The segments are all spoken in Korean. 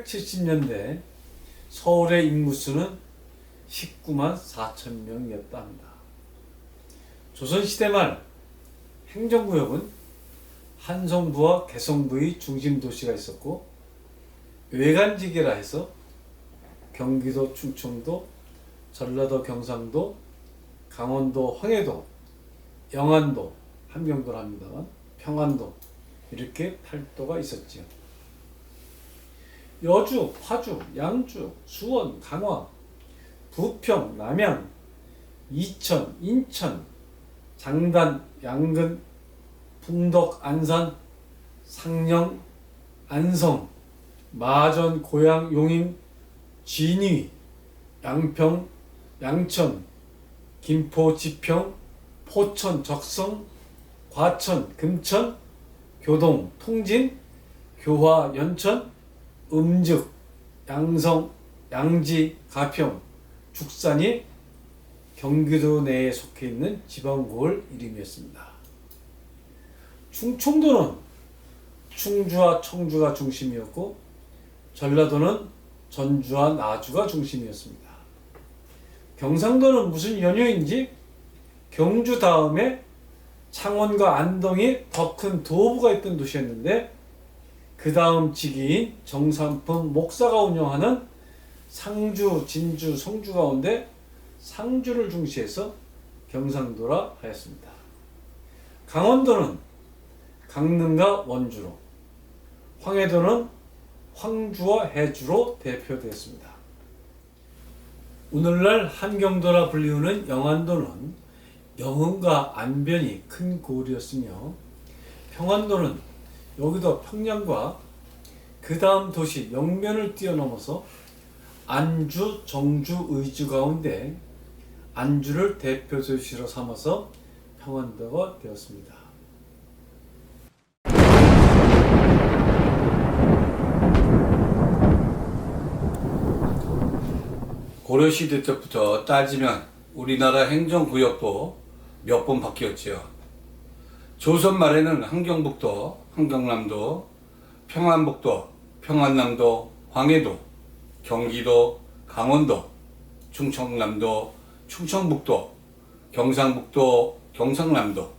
1970년대 서울의 인구수는 19만 4천 명이었다 합니다. 조선시대 말 행정구역은 한성부와 개성부의 중심도시가 있었고, 외관지계라 해서 경기도, 충청도, 전라도, 경상도, 강원도, 황해도, 영안도, 함경도를 합니다만 평안도, 이렇게 8도가 있었지요. 여주, 파주, 양주, 수원, 강화, 부평, 남양, 이천, 인천, 장단, 양근, 풍덕, 안산, 상령, 안성, 마전, 고양, 용인, 진위, 양평, 양천, 김포, 지평, 포천, 적성, 과천, 금천, 교동, 통진, 교화, 연천, 음즉, 양성, 양지, 가평, 죽산이 경기도 내에 속해 있는 지방구월 이름이었습니다. 충청도는 충주와 청주가 중심이었고, 전라도는 전주와 나주가 중심이었습니다. 경상도는 무슨 연유인지 경주 다음에 창원과 안동이 더 큰 도부가 있던 도시였는데, 그 다음 지기인 정삼품 목사가 운영하는 상주, 진주, 성주 가운데 상주를 중시해서 경상도라 하였습니다. 강원도는 강릉과 원주로, 황해도는 황주와 해주로 대표되었습니다. 오늘날 한경도라 불리우는 영안도는 영흥과 안변이 큰 고을이었으며, 평안도는 여기도 평양과 그 다음 도시 영면을 뛰어넘어서 안주, 정주, 의주 가운데 안주를 대표 도시로 삼아서 평안도가 되었습니다. 고려시대 때부터 따지면 우리나라 행정구역도 몇 번 바뀌었지요. 조선 말에는 함경북도, 함경남도, 평안북도, 평안남도, 황해도, 경기도, 강원도, 충청남도, 충청북도, 경상북도, 경상남도,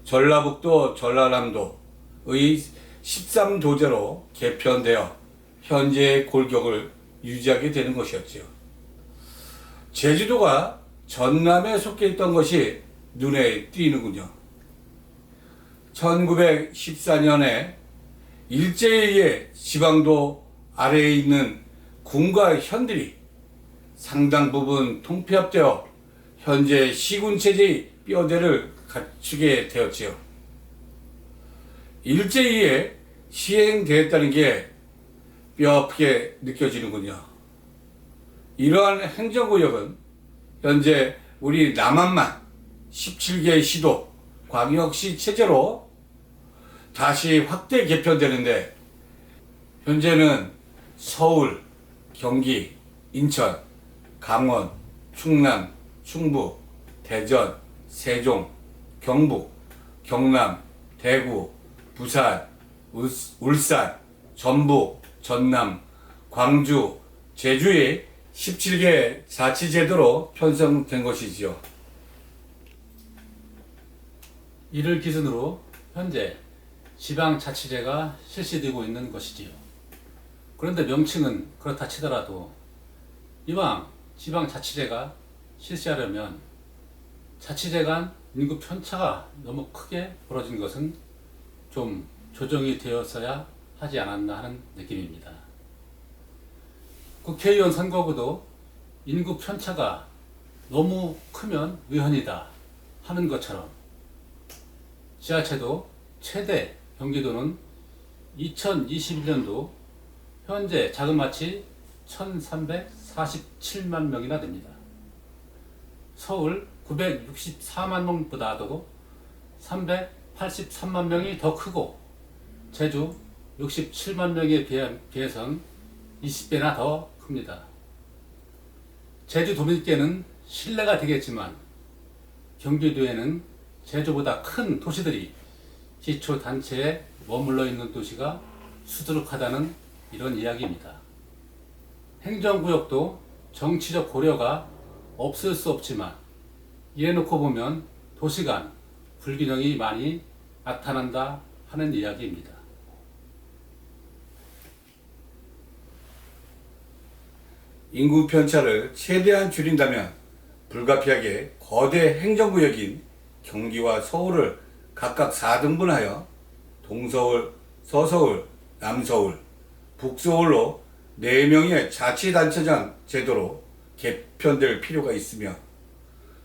전라북도, 전라남도의 13도제로 개편되어 현재의 골격을 유지하게 되는 것이었지요. 제주도가 전남에 속해 있던 것이 눈에 띄는군요. 1914년에 일제에 의해 지방도 아래에 있는 군과 현들이 상당 부분 통폐합되어 현재 시군체제의 뼈대를 갖추게 되었지요. 일제에 의해 시행되었다는 게 뼈아프게 느껴지는군요. 이러한 행정구역은 현재 우리 남한만 17개 시도 광역시 체제로 다시 확대 개편되는데, 현재는 서울, 경기, 인천, 강원, 충남, 충북, 대전, 세종, 경북, 경남, 대구, 부산, 울산, 전북, 전남, 광주, 제주의 17개 자치제도로 편성된 것이지요. 이를 기준으로 현재 지방자치제가 실시되고 있는 것이지요. 그런데 명칭은 그렇다 치더라도 이왕 지방자치제가 실시하려면 자치제 간 인구 편차가 너무 크게 벌어진 것은 좀 조정이 되었어야 하지 않았나 하는 느낌입니다. 국회의원 선거구도 인구 편차가 너무 크면 위헌이다 하는 것처럼, 지자체도 최대 경기도는 2021년도 현재 자그마치 1347만 명이나 됩니다. 서울 964만 명보다도 383만 명이 더 크고, 제주 67만 명에 비해선 20배나 더 큽니다. 제주 도민께는 신뢰가 되겠지만, 경기도에는 제주보다 큰 도시들이 기초단체에 머물러 있는 도시가 수두룩하다는 이런 이야기입니다. 행정구역도 정치적 고려가 없을 수 없지만 이래 놓고 보면 도시 간 불균형이 많이 나타난다 하는 이야기입니다. 인구 편차를 최대한 줄인다면 불가피하게 거대 행정구역인 경기와 서울을 각각 4등분하여 동서울, 서서울, 남서울, 북서울로 4명의 자치단체장 제도로 개편될 필요가 있으며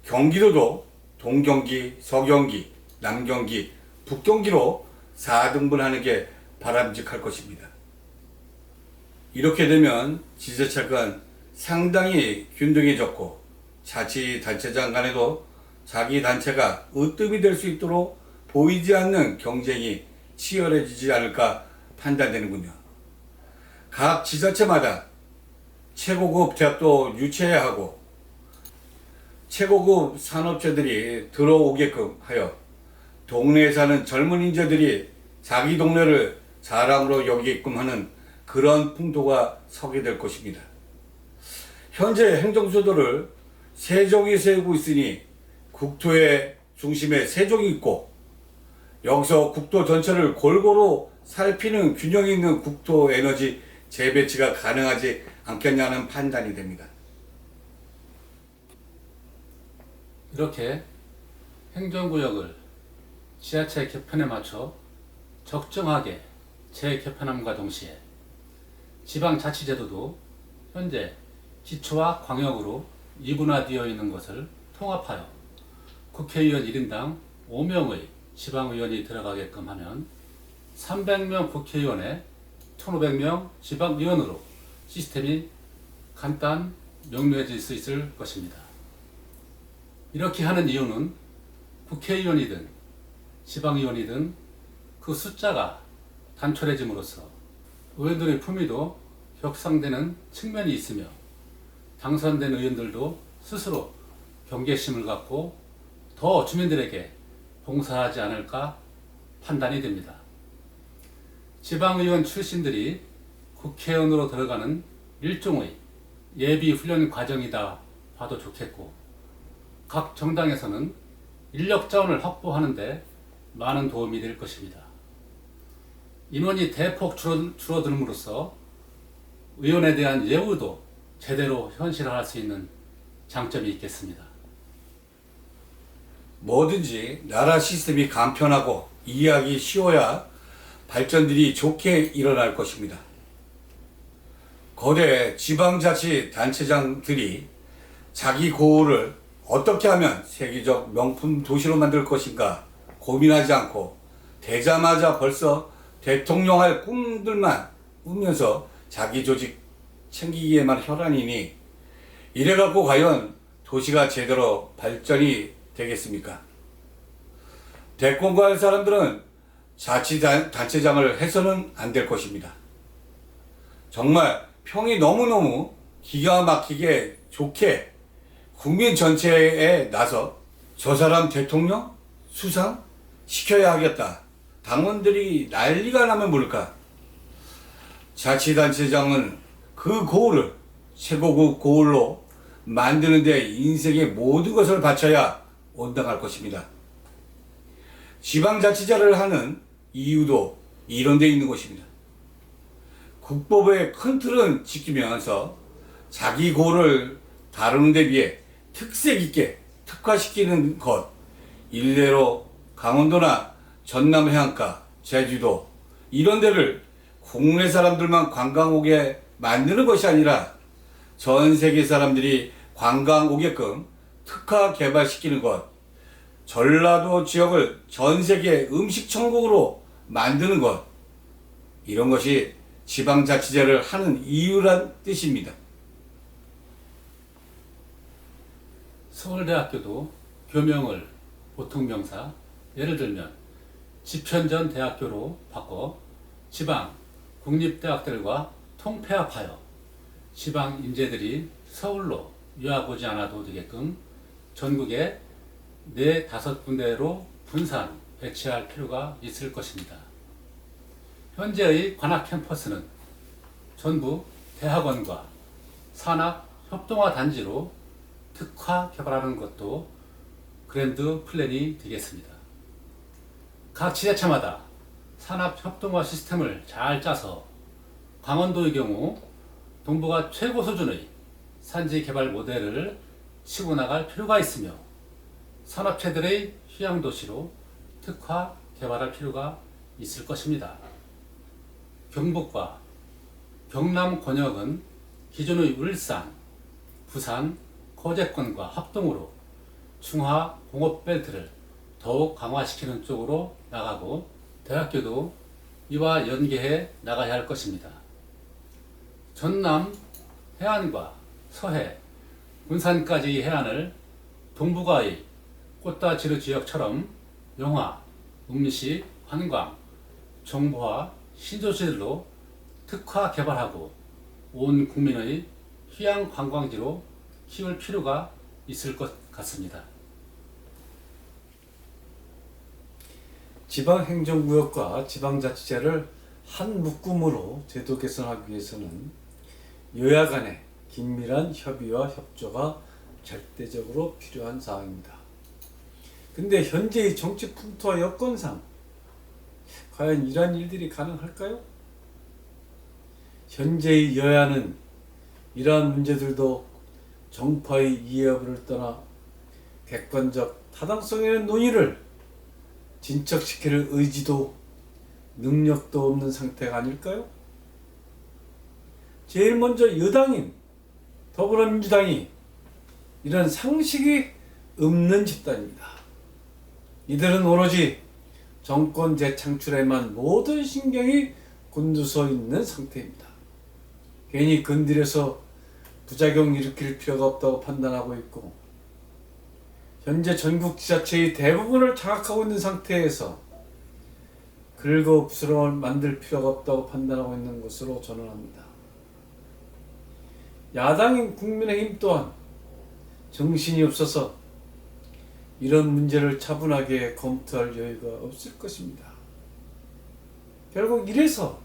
경기도도 동경기, 서경기, 남경기, 북경기로 4등분하는 게 바람직할 것입니다. 이렇게 되면 지자체 간 상당히 균등해졌고 자치단체장 간에도 자기 단체가 으뜸이 될 수 있도록 보이지 않는 경쟁이 치열해지지 않을까 판단되는군요. 각 지자체마다 최고급 대학도 유치해야 하고 최고급 산업체들이 들어오게끔 하여 동네에 사는 젊은 인재들이 자기 동네를 자랑으로 여기게끔 하는 그런 풍토가 서게 될 것입니다. 현재 행정수도를 세종이 세우고 있으니 국토의 중심에 세종이 있고 여기서 국토 전체를 골고루 살피는 균형 있는 국토 에너지 재배치가 가능하지 않겠냐는 판단이 됩니다. 이렇게 행정구역을 지자체 개편에 맞춰 적정하게 재개편함과 동시에 지방자치제도도 현재 기초와 광역으로 이분화되어 있는 것을 통합하여 국회의원 1인당 5명의 지방의원이 들어가게끔 하면 300명 국회의원에 1500명 지방의원으로 시스템이 간단 명료해질 수 있을 것입니다. 이렇게 하는 이유는 국회의원이든 지방의원이든 그 숫자가 단촐해짐으로써 의원들의 품위도 격상되는 측면이 있으며 당선된 의원들도 스스로 경계심을 갖고 더 주민들에게 봉사하지 않을까 판단이 됩니다. 지방의원 출신들이 국회의원으로 들어가는 일종의 예비훈련 과정이다 봐도 좋겠고 각 정당에서는 인력 자원을 확보하는 데 많은 도움이 될 것입니다. 인원이 대폭 줄어들므로써 의원에 대한 예우도 제대로 현실화할 수 있는 장점이 있겠습니다. 뭐든지 나라 시스템이 간편하고 이해하기 쉬워야 발전들이 좋게 일어날 것입니다. 거대 지방자치단체장들이 자기 고을을 어떻게 하면 세계적 명품 도시로 만들 것인가 고민하지 않고 되자마자 벌써 대통령 할 꿈들만 꾸면서 자기 조직 챙기기에만 혈안이니 이래갖고 과연 도시가 제대로 발전이 되겠습니까? 대권과 할 사람들은 자치단체장을 해서는 안 될 것입니다. 정말 평이 너무너무 기가 막히게 좋게 국민 전체에 나서 저 사람 대통령 수상 시켜야 하겠다. 당원들이 난리가 나면 모를까. 자치단체장은 그 고을을 최고급 고을로 만드는 데 인생의 모든 것을 바쳐야 온당할 것입니다. 지방자치제를 하는 이유도 이런 데 있는 것입니다. 국법의 큰 틀은 지키면서 자기 고을을 다루는 데 비해 특색 있게 특화시키는 것, 일례로 강원도나 전남 해안가, 제주도 이런 데를 국내 사람들만 관광 오게 만드는 것이 아니라 전 세계 사람들이 관광 오게끔 특화 개발시키는 것, 전라도 지역을 전 세계 음식 천국으로 만드는 것, 이런 것이 지방자치제를 하는 이유란 뜻입니다. 서울대학교도 교명을 보통명사, 예를 들면 집현전 대학교로 바꿔 지방 국립대학들과 통폐합하여 지방 인재들이 서울로 유학 오지 않아도 되게끔 전국에 4-5군데로 분산 배치할 필요가 있을 것입니다. 현재의 관악 캠퍼스는 전부 대학원과 산업 협동화 단지로 특화 개발하는 것도 그랜드 플랜이 되겠습니다. 각 지자체마다 산업 협동화 시스템을 잘 짜서 강원도의 경우 동부가 최고 수준의 산지 개발 모델을 치고 나갈 필요가 있으며 산업체들의 휴양도시로 특화 개발할 필요가 있을 것입니다. 경북과 경남 권역은 기존의 울산, 부산, 거제권과 합동으로 중화 공업벨트를 더욱 강화시키는 쪽으로 나가고 대학교도 이와 연계해 나가야 할 것입니다. 전남 해안과 서해, 군산까지의 해안을 동북아의 꽃다지르 지역처럼 영화, 음식, 관광, 정보화, 신도시들로 특화 개발하고 온 국민의 휴양 관광지로 키울 필요가 있을 것 같습니다. 지방행정구역과 지방자치제를 한 묶음으로 제도 개선하기 위해서는 여야 간의 긴밀한 협의와 협조가 절대적으로 필요한 사항입니다. 근데 현재의 정치 풍토와 여건상 과연 이러한 일들이 가능할까요? 현재의 여야는 이러한 문제들도 정파의 이해 여부를 떠나 객관적 타당성 있는 논의를 진척시킬 의지도 능력도 없는 상태가 아닐까요? 제일 먼저 여당인 더불어민주당이 이런 상식이 없는 집단입니다. 이들은 오로지 정권 재창출에만 모든 신경이 곤두서 있는 상태입니다. 괜히 건드려서 부작용 일으킬 필요가 없다고 판단하고 있고 현재 전국 지자체의 대부분을 장악하고 있는 상태에서 긁어부스럼을 만들 필요가 없다고 판단하고 있는 것으로 전언합니다. 야당인 국민의힘 또한 정신이 없어서 이런 문제를 차분하게 검토할 여유가 없을 것입니다. 결국 이래서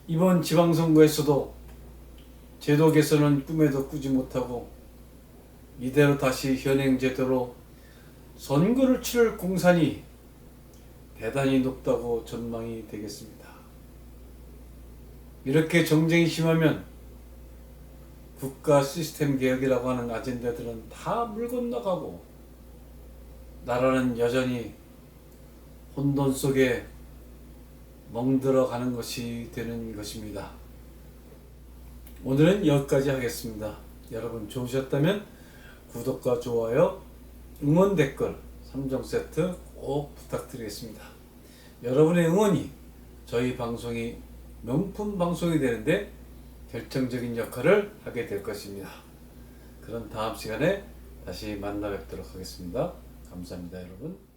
이번 지방선거에서도 제도 개선은 꿈에도 꾸지 못하고 이대로 다시 현행 제도로 선거를 치를 공산이 대단히 높다고 전망이 되겠습니다. 이렇게 정쟁이 심하면 국가 시스템 개혁이라고 하는 아젠다들은 다 물 건너가고 나라는 여전히 혼돈 속에 멍들어가는 것이 되는 것입니다. 오늘은 여기까지 하겠습니다. 여러분 좋으셨다면 구독과 좋아요, 응원 댓글 3종 세트 꼭 부탁드리겠습니다. 여러분의 응원이 저희 방송이 명품 방송이 되는데 결정적인 역할을 하게 될 것입니다. 그럼 다음 시간에 다시 만나 뵙도록 하겠습니다. 감사합니다, 여러분.